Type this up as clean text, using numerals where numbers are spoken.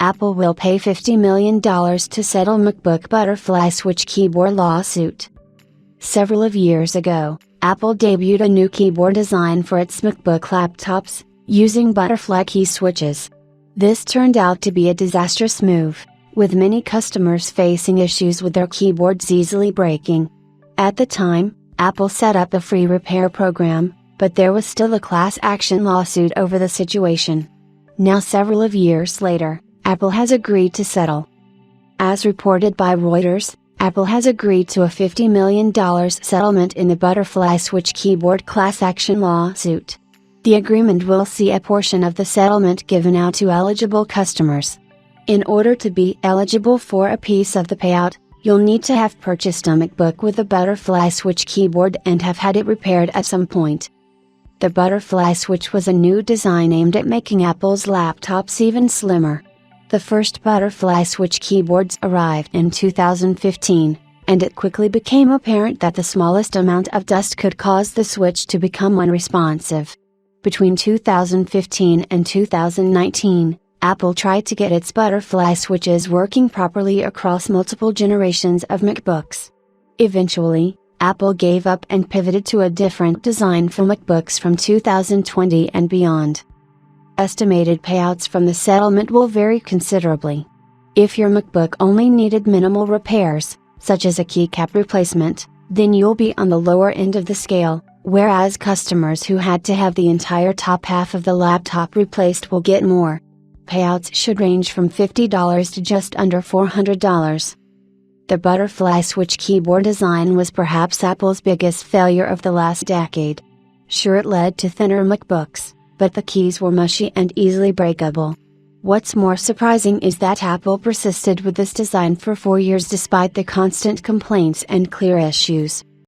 Apple will pay $50 million to settle MacBook butterfly switch keyboard lawsuit. Several years ago, Apple debuted a new keyboard design for its MacBook laptops, using butterfly key switches. This turned out to be a disastrous move, with many customers facing issues with their keyboards easily breaking. At the time, Apple set up a free repair program, but there was still a class action lawsuit over the situation. Now several years later, Apple has agreed to settle. As reported by Reuters, Apple has agreed to a $50 million settlement in the butterfly switch keyboard class action lawsuit. The agreement will see a portion of the settlement given out to eligible customers. In order to be eligible for a piece of the payout, you'll need to have purchased a MacBook with a butterfly switch keyboard and have had it repaired at some point. The butterfly switch was a new design aimed at making Apple's laptops even slimmer. The first butterfly switch keyboards arrived in 2015, and it quickly became apparent that the smallest amount of dust could cause the switch to become unresponsive. Between 2015 and 2019, Apple tried to get its butterfly switches working properly across multiple generations of MacBooks. Eventually, Apple gave up and pivoted to a different design for MacBooks from 2020 and beyond. Estimated payouts from the settlement will vary considerably. If your MacBook only needed minimal repairs, such as a keycap replacement, then you'll be on the lower end of the scale, whereas customers who had to have the entire top half of the laptop replaced will get more. Payouts should range from $50 to just under $400. The butterfly switch keyboard design was perhaps Apple's biggest failure of the last decade. Sure, it led to thinner MacBooks, but the keys were mushy and easily breakable. What's more surprising is that Apple persisted with this design for 4 years despite the constant complaints and clear issues.